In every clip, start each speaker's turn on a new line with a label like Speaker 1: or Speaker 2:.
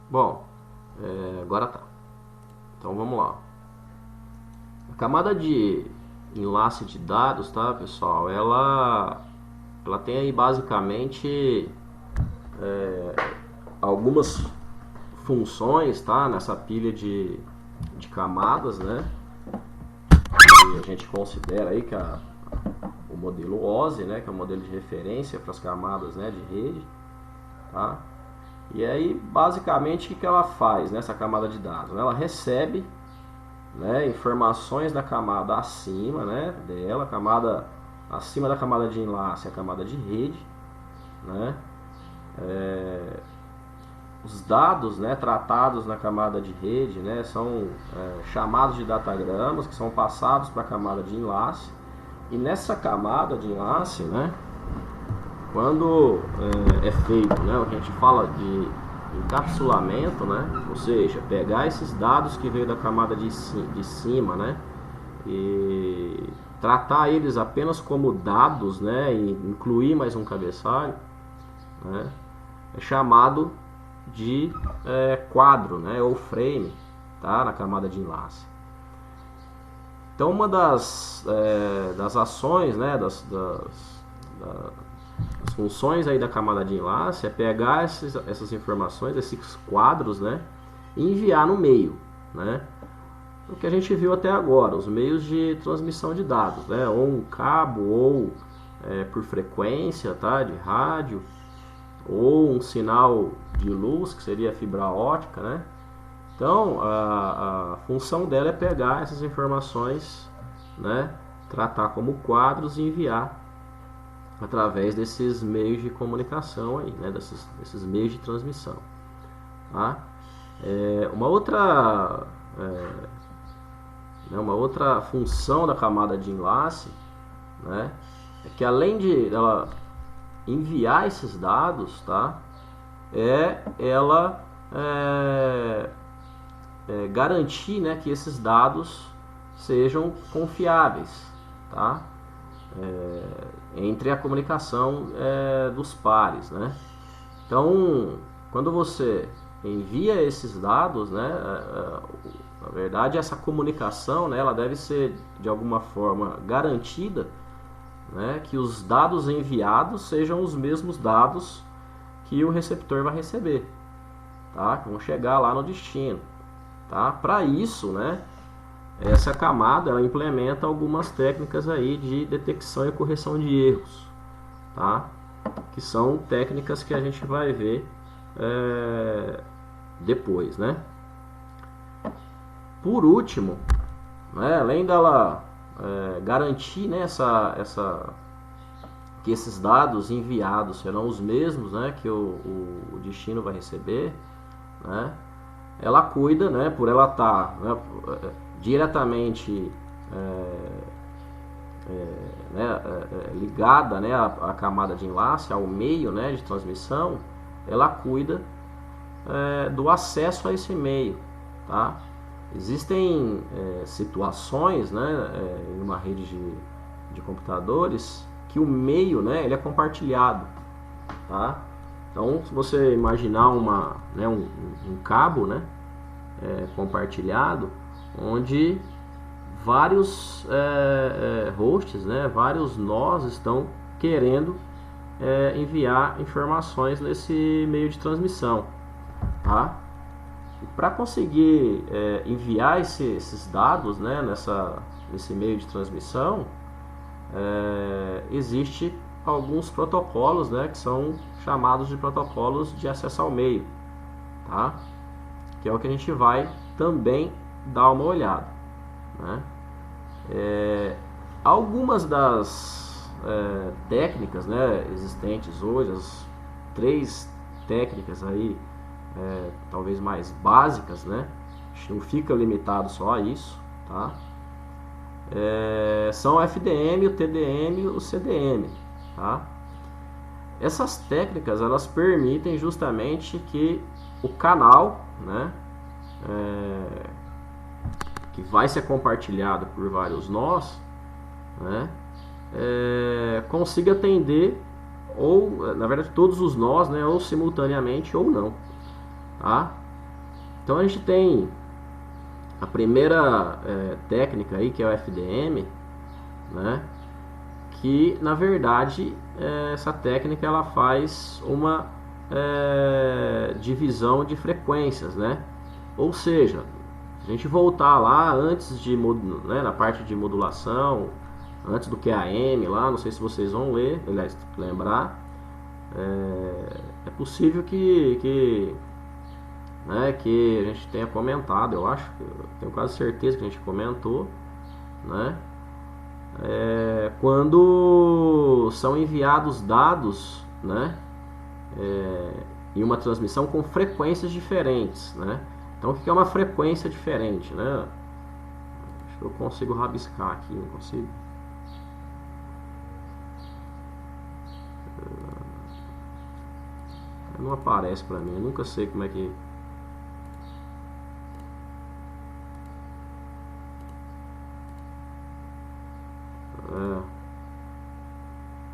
Speaker 1: Bom, agora tá. Então vamos lá. A camada de enlace de dados, tá, pessoal? Ela tem aí basicamente algumas funções, tá? Nessa pilha de camadas, né? Que a gente considera aí que o modelo OSI, né? Que é o modelo de referência para as camadas, né, de rede, tá? E aí, basicamente, o que ela faz nessa camada de dados? Ela recebe, né, informações da camada acima, né, dela, camada acima da camada de enlace, a camada de rede, né, os dados, né, tratados na camada de rede, né, são chamados de datagramas que são passados para a camada de enlace. E nessa camada de enlace, né, quando é feito, né, o que a gente fala de encapsulamento, né, ou seja, pegar esses dados que veio da camada de cima, né, e tratar eles apenas como dados, né, e incluir mais um cabeçalho, né, é chamado de quadro, né, ou frame, tá, na camada de enlace. Então, uma das ações, né, das funções aí da camada de enlace é pegar essas informações, esses quadros, né, e enviar no meio, né, o que a gente viu até agora, os meios de transmissão de dados, né, ou um cabo, ou por frequência, tá, de rádio, ou um sinal de luz, que seria a fibra ótica, né. Então, a função dela é pegar essas informações, né, tratar como quadros e enviar através desses meios de comunicação aí, né, desses meios de transmissão, tá? Uma outra função da camada de enlace, né, é que além de ela enviar esses dados, tá, ela garantir, né, que esses dados sejam confiáveis, tá? Entre a comunicação dos pares, né? Então, quando você envia esses dados, né, na verdade essa comunicação, né, ela deve ser de alguma forma garantida, né, que os dados enviados sejam os mesmos dados que o receptor vai receber, tá? Que vão chegar lá no destino, tá? Para isso, né, essa camada ela implementa algumas técnicas aí de detecção e correção de erros, tá? Que são técnicas que a gente vai ver depois, né? Por último, né, além dela garantir, né, que esses dados enviados serão os mesmos, né, que o destino vai receber, né, ela cuida, né, por ela estar diretamente ligada, né, à camada de enlace, ao meio, né, de transmissão, ela cuida do acesso a esse meio, tá? Existem situações, né, em uma rede de computadores que o meio, né, ele é compartilhado, tá? Então, se você imaginar um cabo, né, compartilhado, onde vários hosts, né, vários nós estão querendo enviar informações nesse meio de transmissão, tá? Para conseguir enviar esses dados, né, nesse meio de transmissão, existe alguns protocolos, né, que são chamados de protocolos de acesso ao meio, tá? Que é o que a gente vai também dar uma olhada, né? Algumas das técnicas, né, existentes hoje, as 3 técnicas aí talvez mais básicas, né? Não fica limitado só a isso, tá? São o FDM, o TDM e o CDM, tá? Essas técnicas elas permitem justamente que o canal, né, que vai ser compartilhado por vários nós, né, consiga atender ou, na verdade, todos os nós, né, ou simultaneamente ou não, tá? Então a gente tem a primeira técnica aí, que é o FDM, né? Que na verdade essa técnica ela faz uma divisão de frequências, né? Ou seja, se a gente voltar lá antes de na parte de modulação, antes do QAM lá, não sei se vocês vão lembrar, é possível que a gente tenha comentado, eu tenho quase certeza que a gente comentou, né? Quando são enviados dados, né, em uma transmissão com frequências diferentes, né? Então o que é uma frequência diferente, né? Acho que eu consigo rabiscar aqui, não consigo? Não aparece pra mim, eu nunca sei como é que...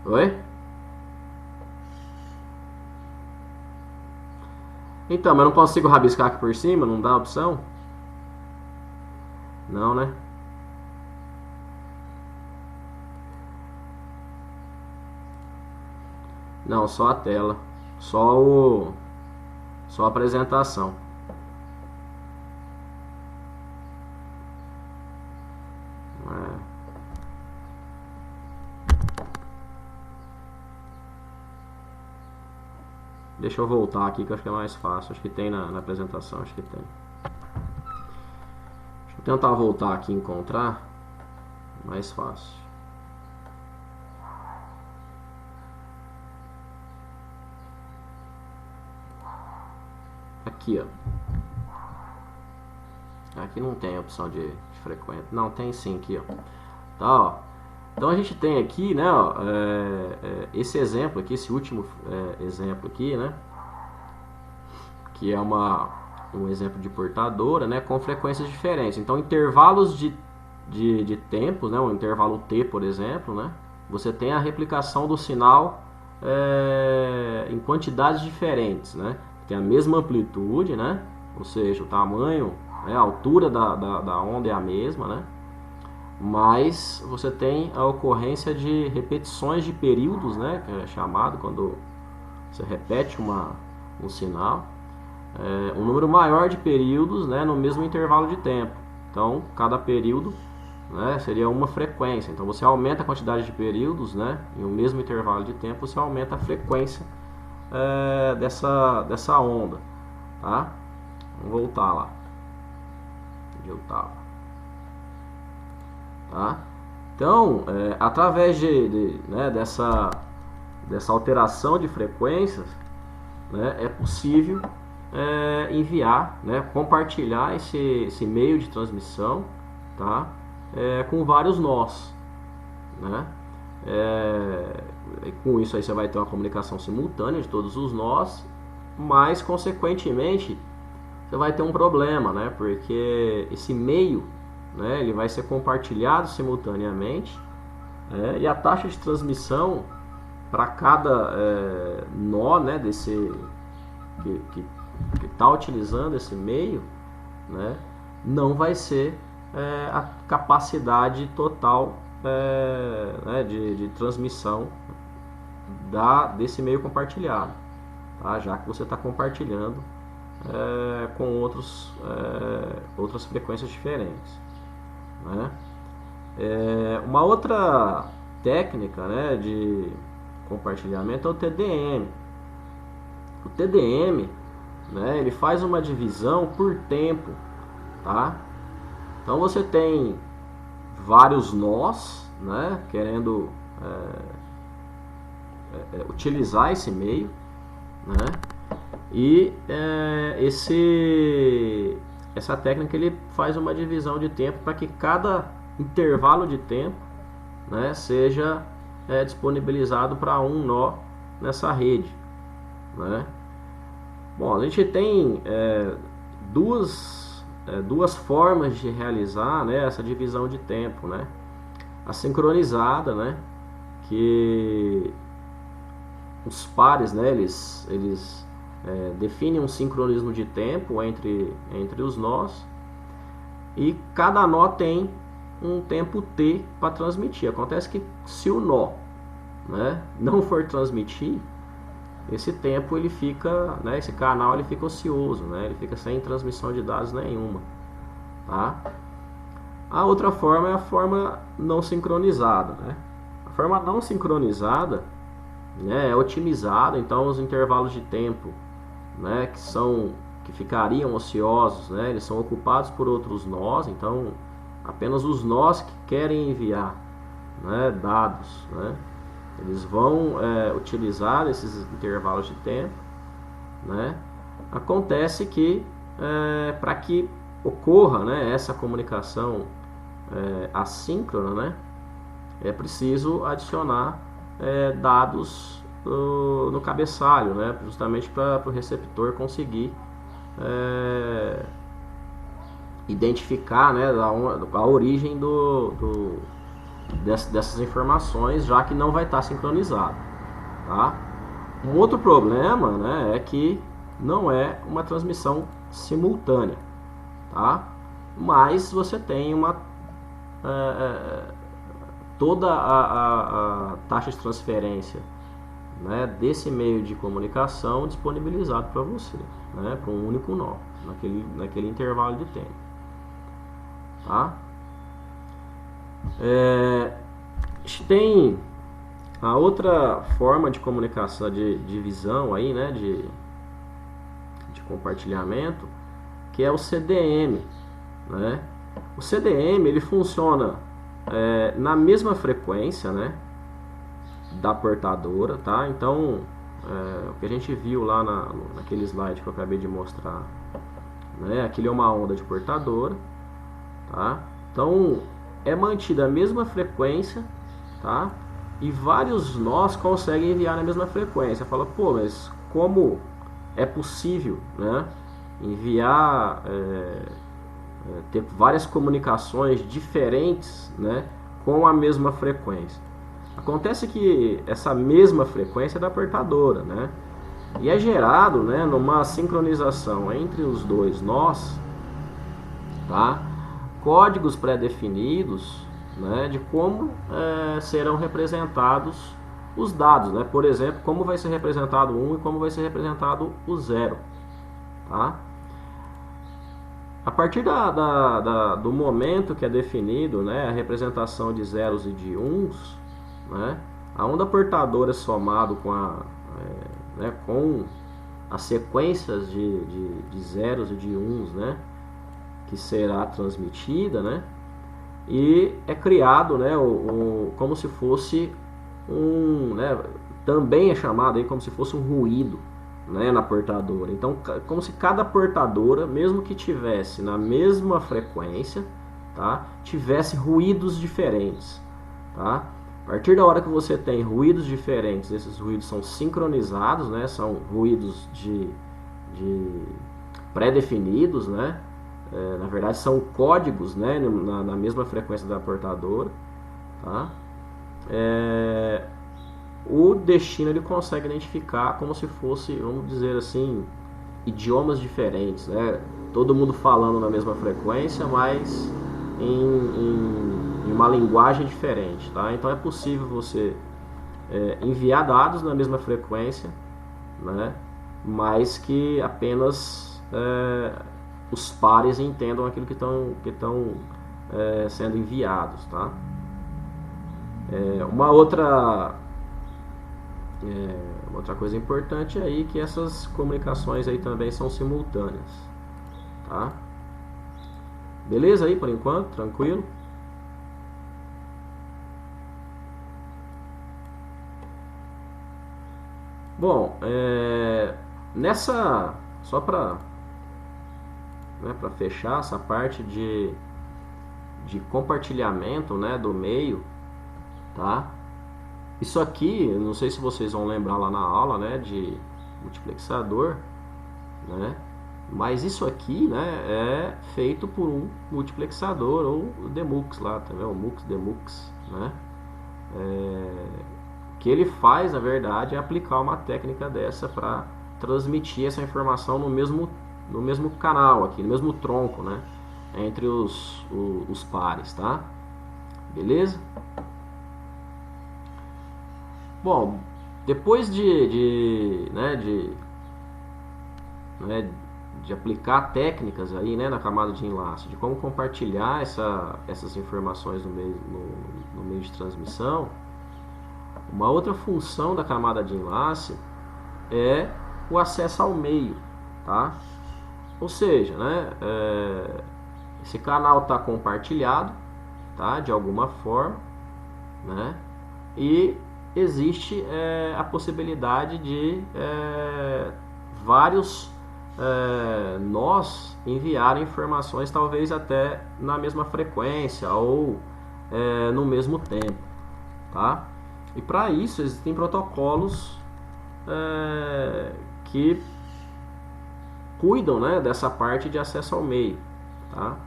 Speaker 1: Oi? Então, mas eu não consigo rabiscar aqui por cima? Não dá a opção? Não, né? Não, só a tela. Só a apresentação. Deixa eu voltar aqui que eu acho que é mais fácil. Acho que tem na apresentação, acho que tem. Deixa eu tentar voltar aqui e encontrar. Mais fácil. Aqui, ó. Aqui não tem a opção de frequência. Não, tem sim aqui, ó. Tá, ó. Então a gente tem aqui, né, ó, esse exemplo aqui, esse último exemplo aqui, né, que é um exemplo de portadora, né, com frequências diferentes. Então intervalos de tempo, né, um intervalo T, por exemplo, né, você tem a replicação do sinal em quantidades diferentes, né, tem a mesma amplitude, né, ou seja, o tamanho, né, a altura da onda é a mesma, né, mas você tem a ocorrência de repetições de períodos, né, que é chamado quando você repete um sinal, um número maior de períodos, né, no mesmo intervalo de tempo. Então, cada período, né, seria uma frequência. Então, você aumenta a quantidade de períodos, né, em um mesmo intervalo de tempo, você aumenta a frequência dessa onda, tá? Vamos voltar lá. Onde eu estava? Tá? Então, através dessa alteração de frequências, né, é possível enviar, né, compartilhar esse meio de transmissão, tá, com vários nós, né? Com isso aí você vai ter uma comunicação simultânea de todos os nós, mas consequentemente você vai ter um problema, né, porque esse meio, né, ele vai ser compartilhado simultaneamente, e a taxa de transmissão para cada nó, né, desse que está utilizando esse meio, né, não vai ser a capacidade total né, de transmissão desse meio compartilhado, tá? Já que você está compartilhando com outras frequências diferentes, né? Uma outra técnica, né, de compartilhamento é o TDM. O TDM, né, ele faz uma divisão por tempo, tá? Então você tem vários nós, né, querendo utilizar esse meio, né? E essa técnica ele faz uma divisão de tempo para que cada intervalo de tempo, né, seja disponibilizado para um nó nessa rede, né? Bom, a gente tem duas formas de realizar, né, essa divisão de tempo, né? A sincronizada, né, que os pares, né, eles define um sincronismo de tempo entre os nós, e cada nó tem um tempo T para transmitir. Acontece que se o nó, né, não for transmitir, esse tempo ele fica, né, esse canal ele fica ocioso, né, ele fica sem transmissão de dados nenhuma, tá? A outra forma é a forma não sincronizada, né? A forma não sincronizada, né, é otimizada, então os intervalos de tempo, né, que ficariam ociosos, né, eles são ocupados por outros nós, então apenas os nós que querem enviar, né, dados, né, eles vão utilizar esses intervalos de tempo, né. Acontece que para que ocorra, né, essa comunicação assíncrona, né, é preciso adicionar dados no cabeçalho, né, justamente para o receptor conseguir identificar, né, a origem dessas informações, já que não vai estar sincronizado, tá? Um outro problema, né, é que não é uma transmissão simultânea, tá? Mas você tem toda a taxa de transferência, né, desse meio de comunicação disponibilizado para você, né, para um único nó, naquele intervalo de tempo, tá? Tem a outra forma de comunicação, de divisão aí, né, de compartilhamento, que é o CDM, né? O CDM ele funciona na mesma frequência, né, da portadora, tá? Então, o que a gente viu lá naquele slide que eu acabei de mostrar, né, aquilo é uma onda de portadora, tá? Então, é mantida a mesma frequência, tá? E vários nós conseguem enviar na mesma frequência. Fala, pô, mas como é possível, né, enviar, ter várias comunicações diferentes, né, com a mesma frequência? Acontece que essa mesma frequência é da portadora, né, e é gerado, né, numa sincronização entre os dois nós, tá, códigos pré-definidos, né, de como serão representados os dados, né? Por exemplo, como vai ser representado 1 e como vai ser representado o 0, tá? A partir do momento que é definido, né, a representação de zeros e de uns, né, a onda portadora somado com com as sequências de zeros e de uns, né, que será transmitida, né, e é criado, né, como se fosse né, também é chamado aí como se fosse um ruído, né, na portadora. Então, como se cada portadora, mesmo que tivesse na mesma frequência, tá, tivesse ruídos diferentes, tá? A partir da hora que você tem ruídos diferentes, esses ruídos são sincronizados, né, são ruídos de pré-definidos, né? Na verdade são códigos, né, na mesma frequência da portadora, tá? O destino ele consegue identificar como se fosse, vamos dizer assim, idiomas diferentes, né? Todo mundo falando na mesma frequência, mas em uma linguagem diferente, tá? Então é possível você enviar dados na mesma frequência, né? Mas que apenas os pares entendam aquilo que estão sendo enviados, tá? Uma outra coisa importante aí que essas comunicações aí também são simultâneas, tá? Beleza aí por enquanto, tranquilo? Bom, só para fechar essa parte de compartilhamento, né, do meio, tá? Isso aqui, não sei se vocês vão lembrar lá na aula, né, de multiplexador, né? Mas isso aqui, né, é feito por um multiplexador ou demux lá, tá vendo? O mux, demux, né? O que ele faz, na verdade, é aplicar uma técnica dessa para transmitir essa informação no mesmo canal aqui, no mesmo tronco, né, entre os pares, tá? Beleza? Bom, depois de aplicar técnicas aí, né, na camada de enlace, de como compartilhar essas informações no meio de transmissão, uma outra função da camada de enlace é o acesso ao meio, tá? Ou seja, né, esse canal está compartilhado, tá, de alguma forma, né, e existe a possibilidade de vários nós enviarem informações talvez até na mesma frequência ou no mesmo tempo, tá? E para isso existem protocolos que cuidam, né, dessa parte de acesso ao meio, tá?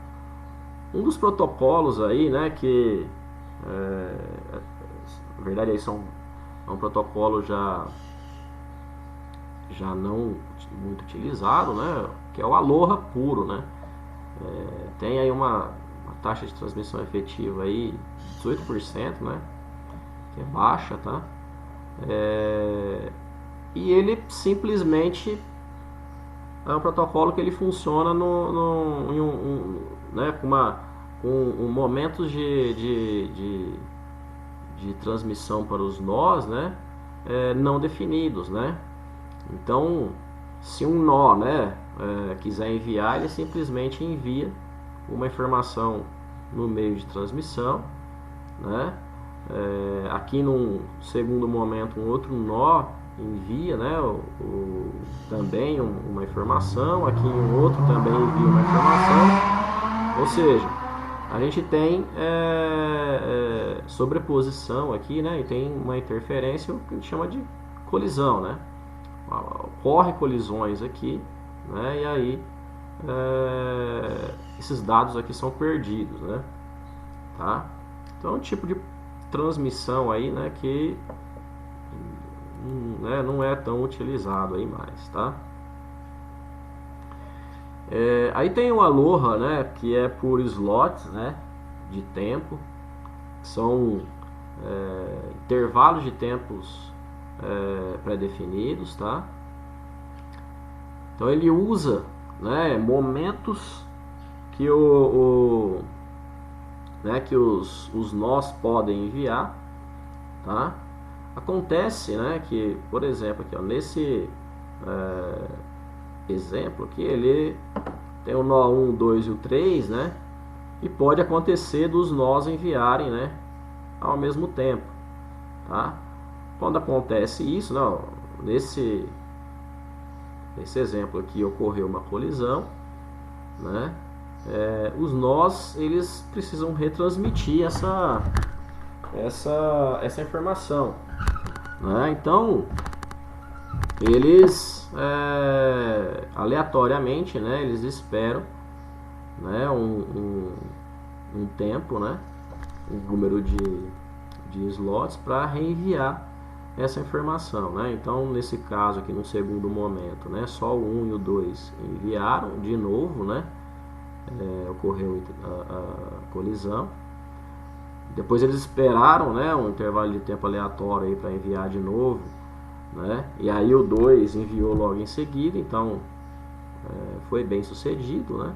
Speaker 1: Um dos protocolos aí, né, que na verdade aí é um protocolo já não muito utilizado, né, que é o Aloha puro, né? Tem aí uma taxa de transmissão efetiva aí 18%, né, que é baixa, tá? E ele simplesmente é um protocolo que ele funciona né, com momentos de transmissão para os nós, né, não definidos, né? Então, se um nó, né, quiser enviar, ele simplesmente envia uma informação no meio de transmissão, né? Aqui num segundo momento, um outro nó envia, né, também uma informação, aqui um outro também envia uma informação, ou seja, a gente tem sobreposição aqui, né, e tem uma interferência, o que a gente chama de colisão, né? Ocorre colisões aqui, né, e aí esses dados aqui são perdidos, né, tá? Então é um tipo de transmissão aí, né, que não é tão utilizado aí mais, tá? Aí tem o Aloha, né, que é por slots, né, de tempo, são intervalos de tempos pré-definidos, tá? Então ele usa, né, momentos que que os nós podem enviar, tá? Acontece, né, que, por exemplo, aqui, ó, nesse exemplo aqui, ele tem o nó 1, 2 e o 3, né? E pode acontecer dos nós enviarem, né, ao mesmo tempo, tá? Quando acontece isso, não, nesse exemplo aqui ocorreu uma colisão, né? Os nós, eles precisam retransmitir essa informação, né? Então eles aleatoriamente, né, eles esperam, né, um tempo, né, um número de slots para reenviar essa informação, né? Então nesse caso aqui, no segundo momento, né, só o 1 e o 2 enviaram de novo, né, ocorreu a colisão. Depois eles esperaram, né, um intervalo de tempo aleatório aí para enviar de novo, né? E aí o 2 enviou logo em seguida, então foi bem sucedido, né?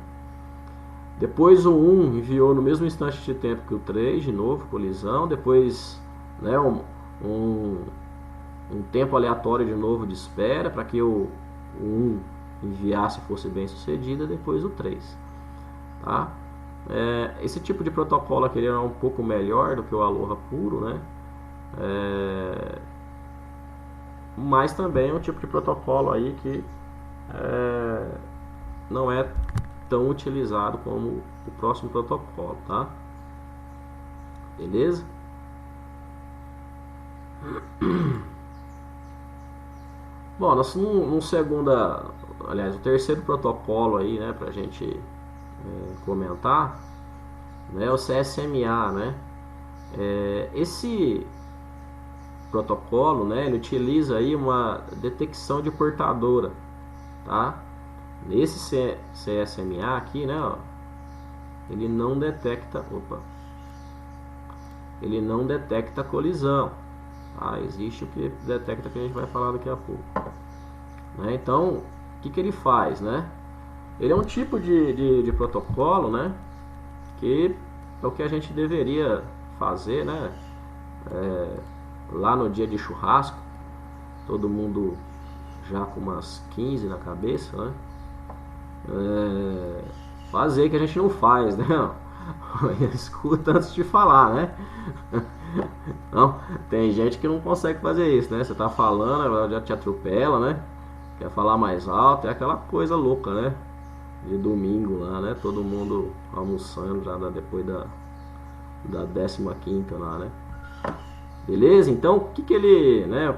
Speaker 1: Depois o 1 enviou no mesmo instante de tempo que o 3, de novo, colisão. Depois, né, um tempo aleatório de novo de espera para que o 1 enviasse e fosse bem sucedido, depois o 3, tá? Esse tipo de protocolo aqui é um pouco melhor do que o Aloha puro, né? Mas também é um tipo de protocolo aí que não é tão utilizado como o próximo protocolo, tá? Beleza? Bom, nós aliás, o terceiro protocolo aí, né, pra gente comentar, né, o CSMA, né? protocolo, né, ele utiliza aí uma detecção de portadora, tá? Nesse CSMA aqui, né, ó, ele não detecta, ele não detecta colisão, tá? Existe o que detecta, que a gente vai falar daqui a pouco, né? Então, o que ele faz, né? Ele é um tipo de protocolo, né, que é o que a gente deveria fazer, né, lá no dia de churrasco, todo mundo já com umas 15 na cabeça, né, fazer, que a gente não faz, né? Escuta antes de falar, né? Não, tem gente que não consegue fazer isso, né? Você tá falando, ela já te atropela, né? Quer falar mais alto, é aquela coisa louca, né? De domingo lá, né? Todo mundo almoçando já depois da 15ª lá, né? Beleza? Então, o que ele, né?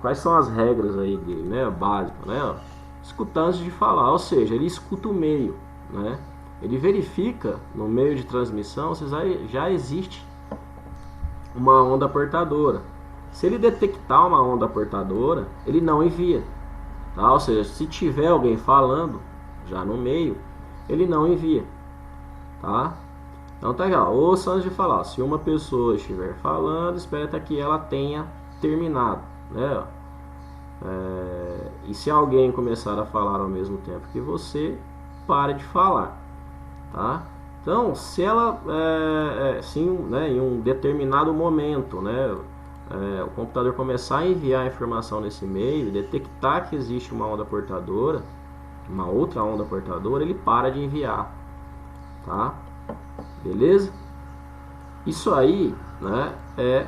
Speaker 1: Quais são as regras aí dele, né? Básico, né? Escutar antes de falar, ou seja, ele escuta o meio, né? Ele verifica no meio de transmissão se já existe uma onda portadora. Se ele detectar uma onda portadora, ele não envia, tá? Ou seja, se tiver alguém falando já no meio, ele não envia, tá? Então tá legal, ouça antes de falar. Se uma pessoa estiver falando, espere até que ela tenha terminado, né? E se alguém começar a falar ao mesmo tempo que você, pare de falar, tá? Então, se ela, sim, né, em um determinado momento, né, o computador começar a enviar informação nesse meio, detectar que existe uma onda portadora, uma outra onda portadora, ele para de enviar, tá? Beleza? Isso aí, né, é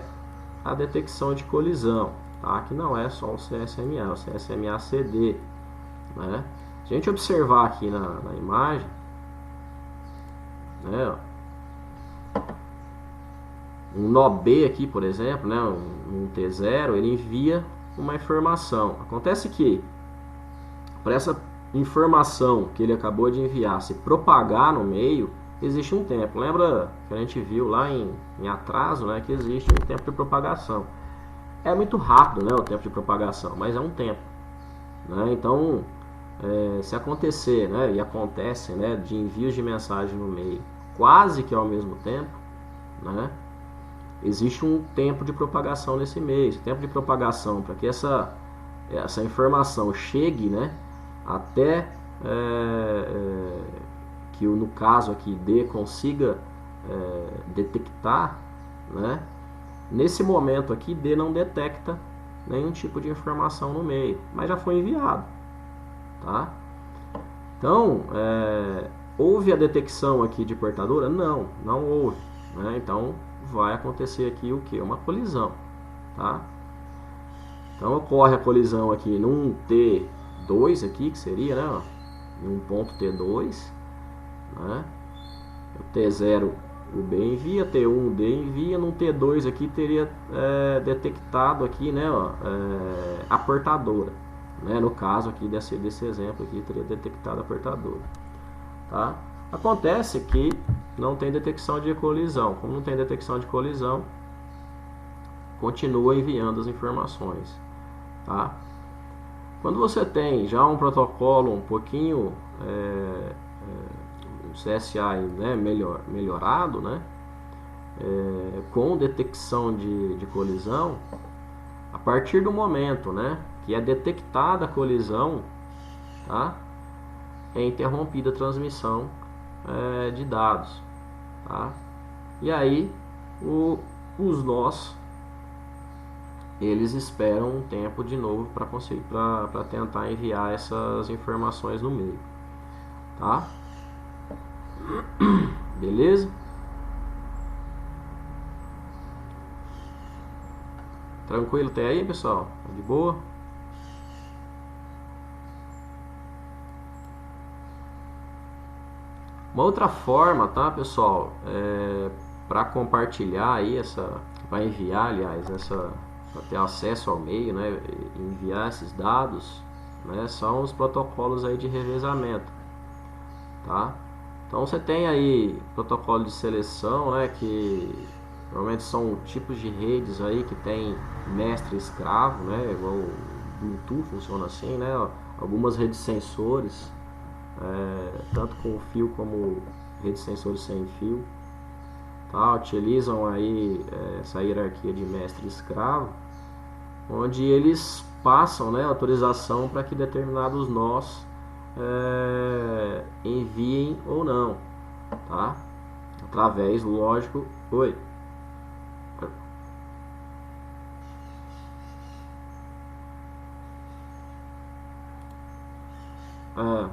Speaker 1: a detecção de colisão, tá? Que não é só o CSMA, o CSMA-CD, né? Se a gente observar aqui na imagem, né, um nó B aqui, por exemplo, né, um T0, ele envia uma informação. Acontece que para essa informação que ele acabou de enviar se propagar no meio, existe um tempo. Lembra que a gente viu lá em atraso, né, que existe um tempo de propagação. É muito rápido, né, o tempo de propagação, mas é um tempo, né? Então, se acontecer, né, e acontece, né, de envios de mensagem no meio quase que ao mesmo tempo, né, existe um tempo de propagação nesse meio. Esse tempo de propagação, para que essa informação chegue, né, até que no caso aqui D consiga detectar, né, nesse momento aqui D não detecta nenhum tipo de informação no meio, mas já foi enviado, tá? Então, houve a detecção aqui de portadora? Não houve, né? Então vai acontecer aqui o que? Uma colisão, tá? Então ocorre a colisão aqui num T2 aqui, que seria, né, em um ponto T2, né? O T0 o B envia, T1 o D envia, num T2 aqui teria detectado aqui, né, a portadora, né? No caso aqui desse exemplo aqui, teria detectado a portadora, tá? Acontece que não tem detecção de colisão. Como não tem detecção de colisão, continua enviando as informações, tá? Quando você tem já um protocolo um pouquinho um CSA, né, melhorado, né, com detecção de colisão, a partir do momento, né, que é detectada a colisão, tá, é interrompida a transmissão de dados, tá? E aí os nós eles esperam um tempo de novo para conseguir para tentar enviar essas informações no meio, tá? Beleza? Tranquilo até aí, pessoal? De boa? Uma outra forma, tá, pessoal, para compartilhar aí para enviar, aliás, para ter acesso ao meio, né, enviar esses dados, né, são os protocolos aí de revezamento, tá? Então você tem aí protocolo de seleção, né, que Normalmente são tipos de redes aí que tem mestre e escravo, né? Igual o Bluetooth funciona assim, né? Algumas redes sensores, tanto com fio como redes sensores sem fio, tá? Utilizam aí essa hierarquia de mestre e escravo, onde eles passam, né, autorização para que determinados nós enviem ou não, tá? Através, lógico, oi. Ah,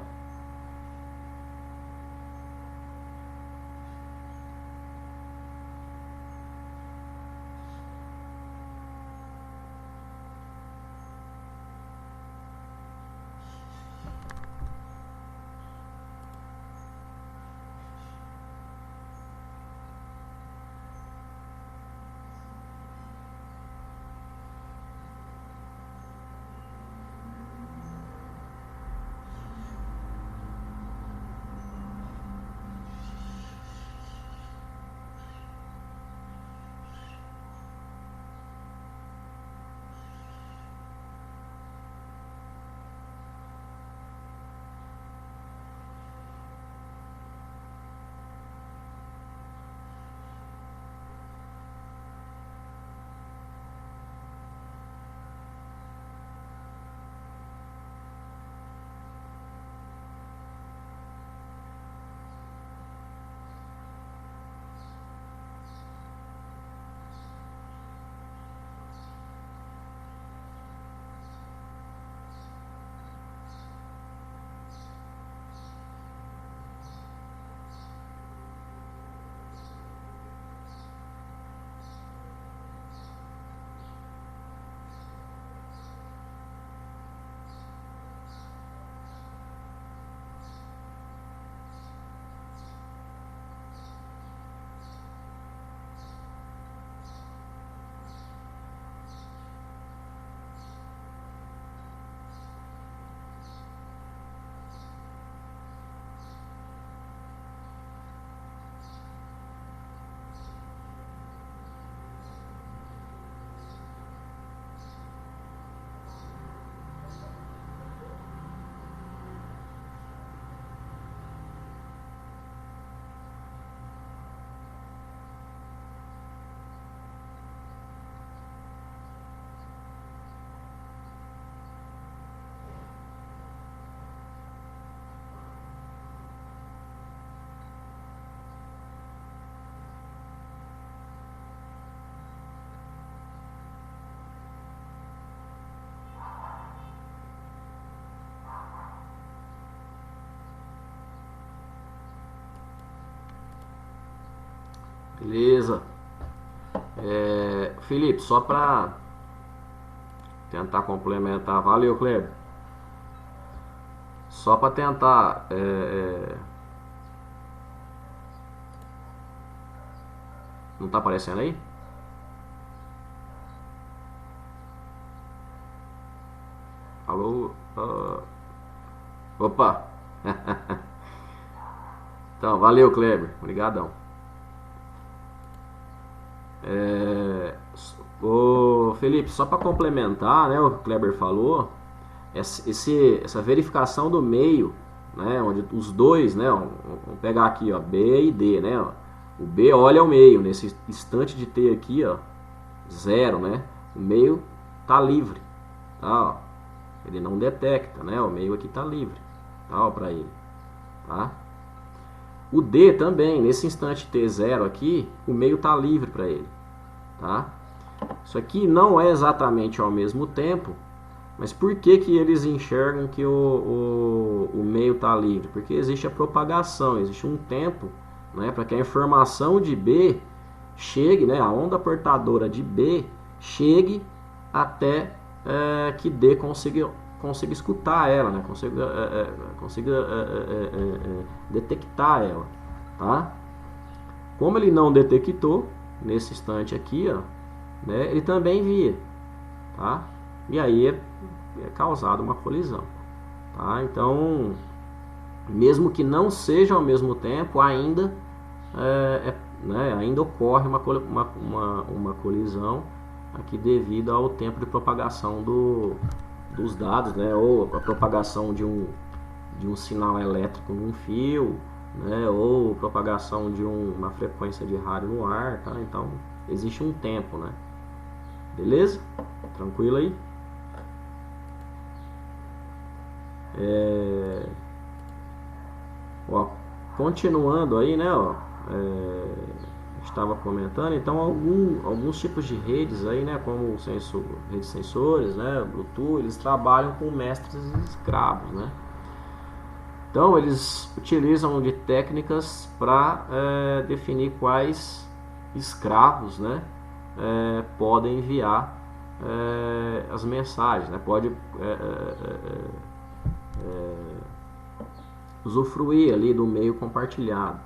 Speaker 1: beleza. Felipe, só para tentar complementar, valeu, Kleber. Só para tentar não tá aparecendo aí? Alô? Opa! Então, valeu, Kleber. Obrigadão. Ô, Felipe, só para complementar, né, o que o Kleber falou, essa verificação do meio, né, onde os dois, né, vamos pegar aqui, ó, B e D, né, ó, o B olha o meio, nesse instante de T aqui, ó, 0, né, o meio tá livre, tá, ó, ele não detecta, né, o meio aqui tá livre, tá, ó, para ele, tá. O D também, nesse instante T0 aqui, o meio tá livre para ele, tá. Isso aqui não é exatamente ao mesmo tempo, mas por que que eles enxergam que o meio está livre? Porque existe a propagação, existe um tempo, né, para que a informação de B chegue, né, a onda portadora de B chegue até que D consiga escutar ela, né, consiga detectar ela, tá? Como ele não detectou nesse instante aqui, ó, né, ele também via, tá? E aí é causada uma colisão, tá? Então, mesmo que não seja ao mesmo tempo, ainda né, ainda ocorre uma colisão aqui devido ao tempo de propagação dos dados, né, ou a propagação de um sinal elétrico num fio, né, ou propagação de uma frequência de rádio no ar, tá? Então existe um tempo, né? Beleza? Tranquilo aí? Ó, continuando aí, né? Ó, estava comentando, então alguns tipos de redes aí, né? Como redes sensores, né? Bluetooth, eles trabalham com mestres e escravos, né? Então eles utilizam de técnicas para definir quais escravos, né, podem enviar as mensagens, né, pode usufruir ali do meio compartilhado,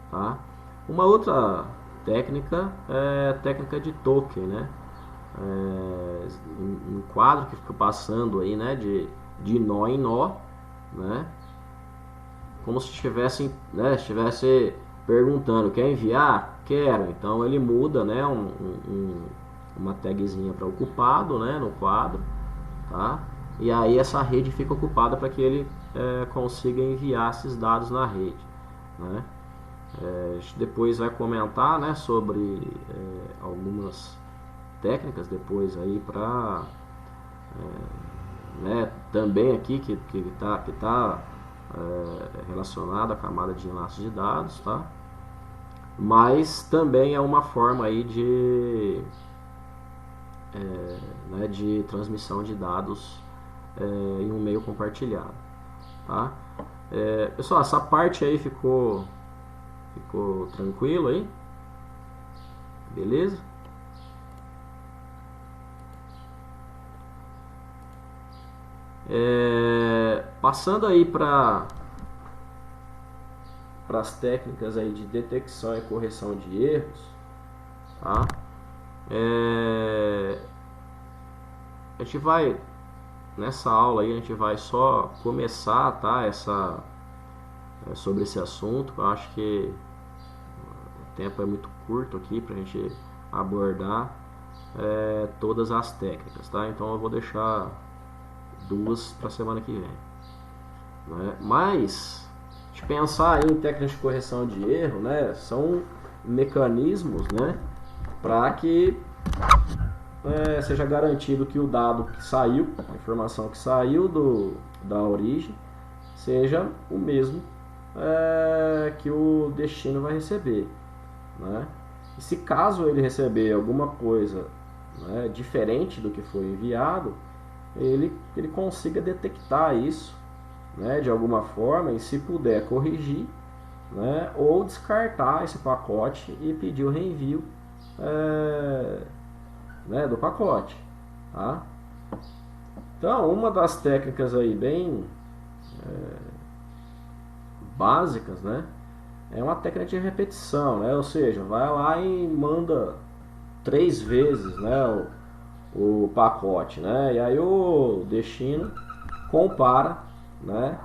Speaker 1: tá? Uma outra técnica é a técnica de Tolkien, né? Um quadro que fica passando aí, né, de nó em nó, né? Como se estivesse perguntando, quer enviar? Quero. Então ele muda, né, uma tagzinha para ocupado, né, no quadro, tá? E aí essa rede fica ocupada para que ele consiga enviar esses dados na rede, né? A gente depois vai comentar, né, sobre algumas técnicas depois aí para né, também aqui que tá relacionado à camada de enlace de dados, tá? Mas também é uma forma aí né, de transmissão de dados em um meio compartilhado, tá? Pessoal, essa parte aí ficou tranquilo aí? Beleza? Passando aí para as técnicas aí de detecção e correção de erros, tá? A gente vai nessa aula aí a gente vai só começar, tá? Sobre esse assunto. Eu acho que o tempo é muito curto aqui para a gente abordar todas as técnicas, tá? Então eu vou deixar duas para a semana que vem, né? Mas de pensar em técnicas de correção de erro, né, são mecanismos, né, para que seja garantido que o dado que saiu, a informação que saiu da origem, seja o mesmo que o destino vai receber, né? E se caso ele receber alguma coisa, né, diferente do que foi enviado, ele consiga detectar isso, né, de alguma forma, e se puder corrigir, né, ou descartar esse pacote e pedir o reenvio né, do pacote, tá? Então, uma das técnicas aí bem básicas, né, é uma técnica de repetição, né, ou seja, vai lá e manda 3 vezes, né, o pacote, né, e aí o destino compara, né,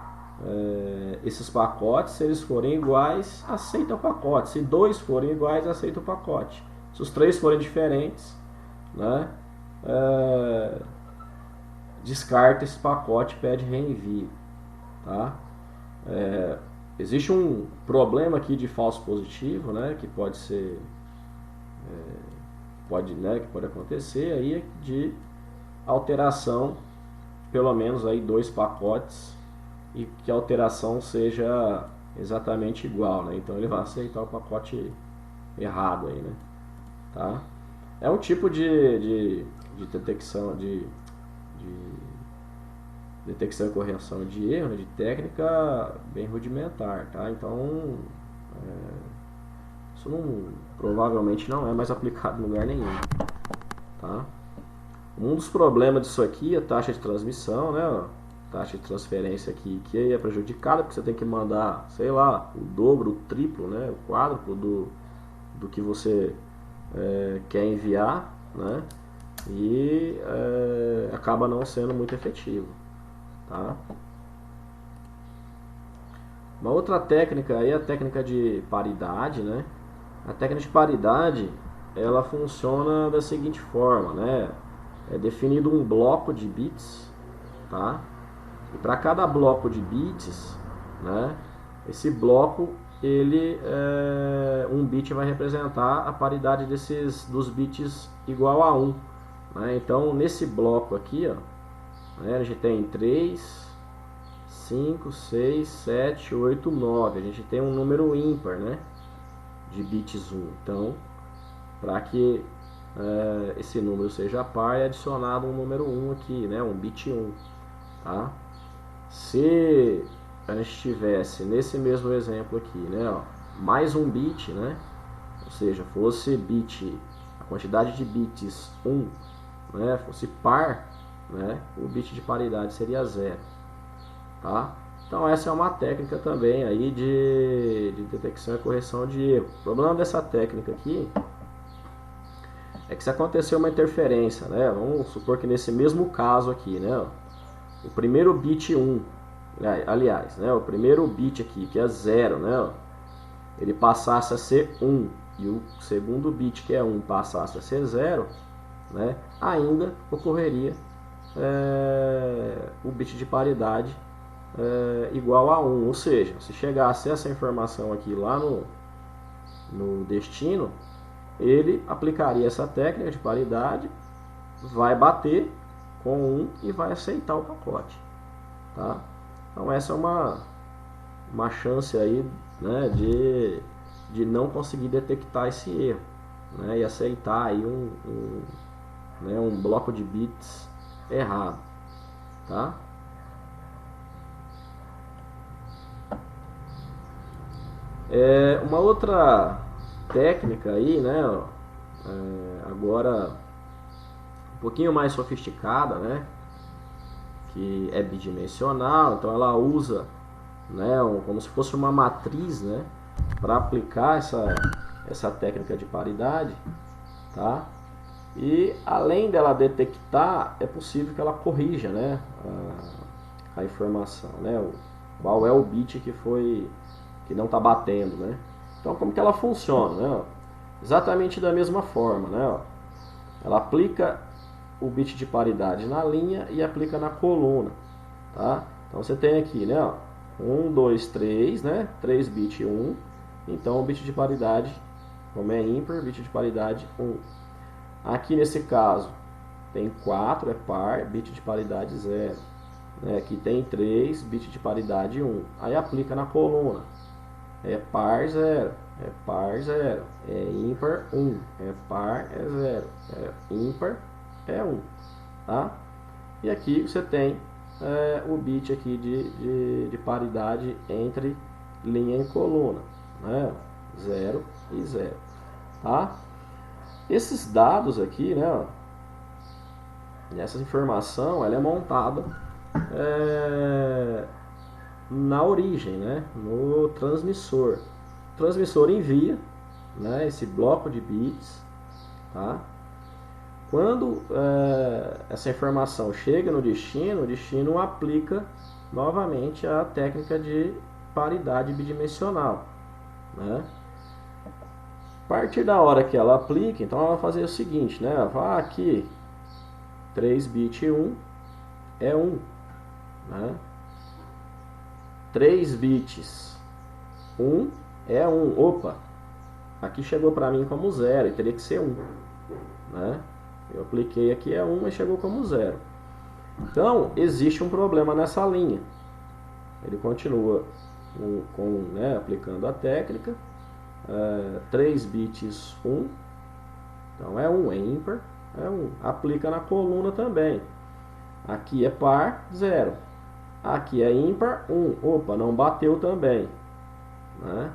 Speaker 1: esses pacotes. Se eles forem iguais, aceita o pacote. Se 2 forem iguais, aceita o pacote. Se os 3 forem diferentes, né, descarta esse pacote e pede reenvio, tá? Existe um problema aqui de falso positivo, né, que pode ser que pode acontecer aí, de alteração, pelo menos aí 2 pacotes, e que a alteração seja exatamente igual, né? Então ele vai aceitar o pacote errado aí, né? Tá? É um tipo de detecção de detecção e correção de erro, né? De técnica bem rudimentar, tá? Então isso provavelmente não é mais aplicado em lugar nenhum, tá? Um dos problemas disso aqui é a taxa de transmissão, né? Taxa de transferência aqui que é prejudicada, porque você tem que mandar, sei lá, o dobro, o triplo, né, o quádruplo do que você quer enviar, né, e acaba não sendo muito efetivo, tá? Uma outra técnica aí é a técnica de paridade, né, A técnica de paridade, ela funciona da seguinte forma, né? É definido um bloco de bits, tá? E para cada bloco de bits, né? Esse bloco, um bit vai representar a paridade dos bits igual a 1, né? Então, nesse bloco aqui, ó, né, a gente tem 3, 5, 6, 7, 8, 9. A gente tem um número ímpar, né? De bits 1. Então, para que esse número seja par, é adicionado um número 1 aqui, né? Um bit 1, tá? Se a gente tivesse nesse mesmo exemplo aqui, né, ó, mais um bit, né? Ou seja, fosse a quantidade de bits 1, né, fosse par, né, o bit de paridade seria 0, tá? Então essa é uma técnica também aí de detecção e correção de erro. O problema dessa técnica aqui é que se acontecer uma interferência, né, vamos supor que nesse mesmo caso aqui, né, ó, o primeiro bit 1, aliás, né, o primeiro bit aqui, que é 0, né, ó, ele passasse a ser 1 e o segundo bit, que é 1, passasse a ser 0, né, ainda ocorreria o bit de paridade igual a 1. Ou seja, se chegasse essa informação aqui lá no destino, ele aplicaria essa técnica de paridade, vai bater com 1 e vai aceitar o pacote, tá? Então essa é uma chance aí, né, de não conseguir detectar esse erro, né, e aceitar aí um bloco de bits errado, tá? Uma outra técnica aí, né, agora um pouquinho mais sofisticada, né, que é bidimensional, então ela usa, né, como se fosse uma matriz, né, para aplicar essa técnica de paridade, tá? E além dela detectar, é possível que ela corrija, né, a informação, né, qual é o bit que não está batendo, né? Então como que ela funciona, né? Exatamente da mesma forma, né? Ela aplica o bit de paridade na linha e aplica na coluna, tá? Então você tem aqui, né? 1, 2, 3, né? 3 bit 1. Então o bit de paridade, como é ímpar, bit de paridade 1. Aqui nesse caso tem 4, é par, bit de paridade 0. Aqui tem 3, bit de paridade 1. Aí aplica na coluna. É par 0, é par 0, é ímpar 1, é par é 0, é ímpar é 1, tá? E aqui você tem o bit aqui de paridade entre linha e coluna, né? 0 e 0, tá? Esses dados aqui, né? Essa informação, ela é montada na origem, né, no transmissor. O transmissor envia, né, esse bloco de bits, tá? Quando essa informação chega no destino, o destino aplica novamente a técnica de paridade bidimensional, né? A partir da hora que ela aplica, então ela vai fazer o seguinte, né? Ela vai aqui, 3 bit 1 é 1, né? 3 bits 1 é 1. Opa, aqui chegou para mim como 0 e teria que ser 1, né? Eu apliquei aqui é 1, mas chegou como 0. Então, existe um problema nessa linha. Ele continua aplicando a técnica. 3 bits 1, então é 1, é ímpar, é 1. Aplica na coluna também. Aqui é par, 0. Aqui é ímpar, 1. Opa, não bateu também, né?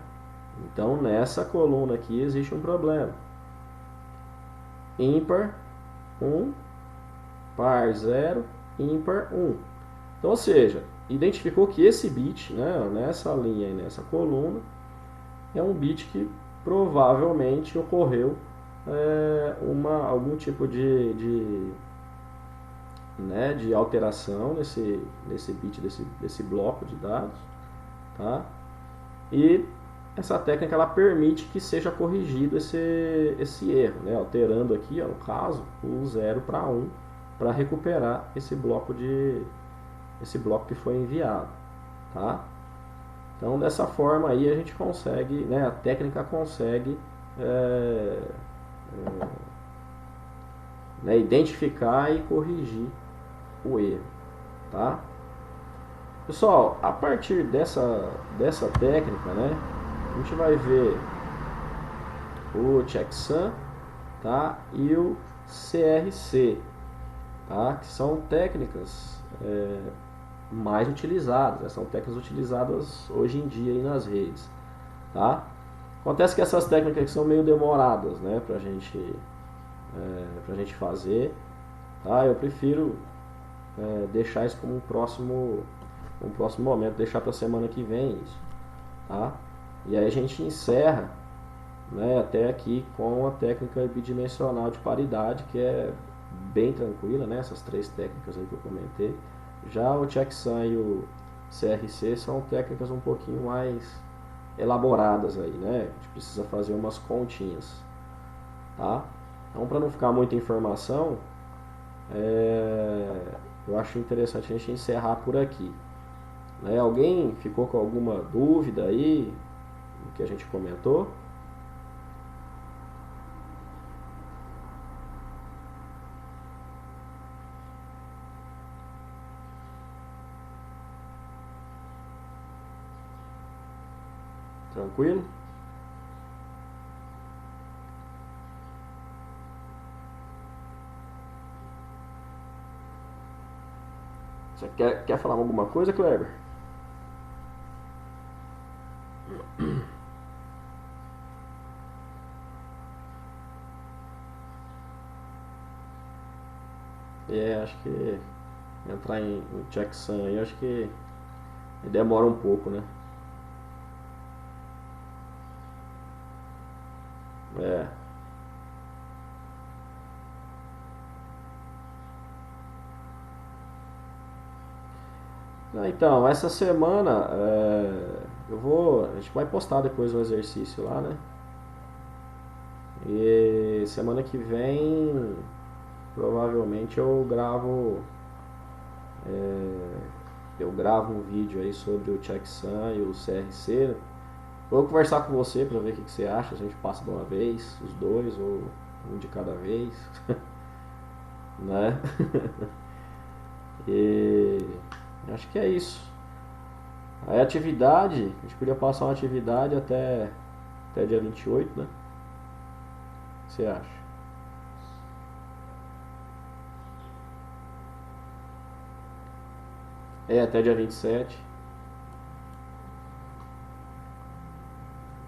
Speaker 1: Então nessa coluna aqui existe um problema. Ímpar 1, par 0, ímpar 1. Então, ou seja, identificou que esse bit, né, nessa linha e nessa coluna, é um bit que provavelmente ocorreu algum tipo de alteração nesse bit desse bloco de dados, tá? E essa técnica ela permite que seja corrigido esse erro, né? Alterando aqui, ó, no caso, o 0 para 1 para recuperar esse bloco que foi enviado, tá? Então dessa forma aí a gente consegue, né, a técnica consegue né, identificar e corrigir o erro, tá? Pessoal, a partir dessa técnica, né, a gente vai ver o checksum, tá, e o CRC, tá, que são técnicas mais utilizadas, né, são técnicas utilizadas hoje em dia aí nas redes, tá? Acontece que essas técnicas são meio demoradas, né, pra gente fazer, tá? Eu prefiro deixar isso como um próximo momento, deixar para semana que vem isso, tá? E aí a gente encerra, né, até aqui com a técnica bidimensional de paridade, que é bem tranquila, né, essas três técnicas aí que eu comentei. Já o checksum e o CRC são técnicas um pouquinho mais elaboradas aí, né? A gente precisa fazer umas continhas, tá? Então, para não ficar muita informação, eu acho interessante a gente encerrar por aqui. Né? Alguém ficou com alguma dúvida aí do que a gente comentou? Tranquilo? Você quer falar alguma coisa, Kleber? Acho que entrar em checksum aí, acho que demora um pouco, né? É. Então, essa semana a gente vai postar depois o exercício lá, né? E semana que vem provavelmente eu gravo um vídeo aí sobre o checksum e o CRC. Vou conversar com você para ver o que você acha. A gente passa de uma vez, os dois, ou um de cada vez, né? E acho que é isso. Aí a atividade, a gente podia passar uma atividade até dia 28, né? O que você acha? Até dia 27.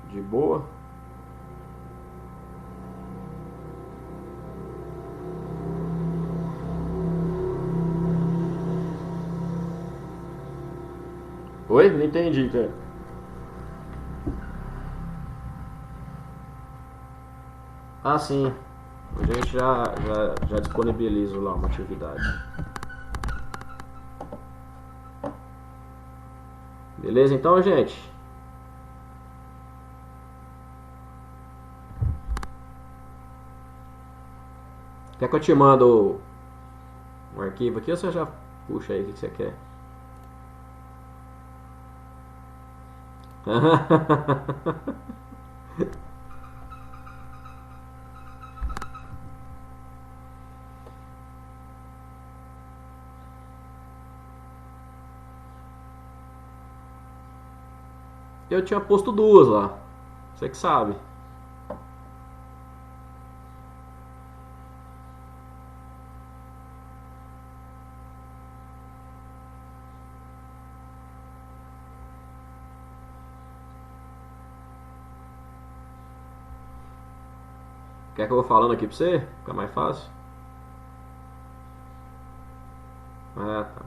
Speaker 1: De boa. Oi? Não entendi, cara. Ah, sim. A gente já disponibiliza lá uma atividade. Beleza, então, gente? Quer que eu te mando um arquivo aqui ou você já puxa aí o que você quer? Eu tinha posto duas lá. Você que sabe. Quer que eu vou falando aqui pra você? Fica mais fácil? Ah, tá.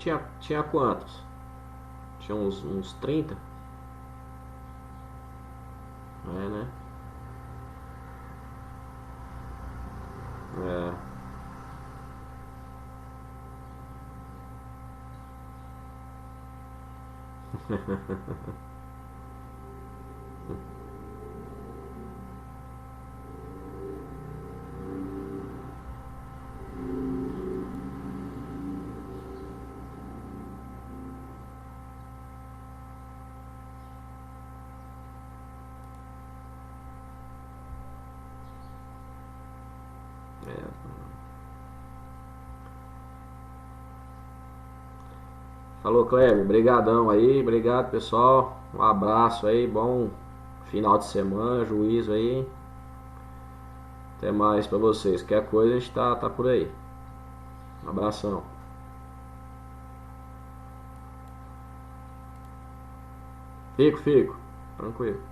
Speaker 1: Tinha quantos? Tinha uns 30? É, né? É. Falou, Kleber. Brigadão aí. Obrigado, pessoal. Um abraço aí. Bom final de semana. Juízo aí. Até mais pra vocês. Qualquer coisa a gente tá por aí. Um abração. Fico. Tranquilo.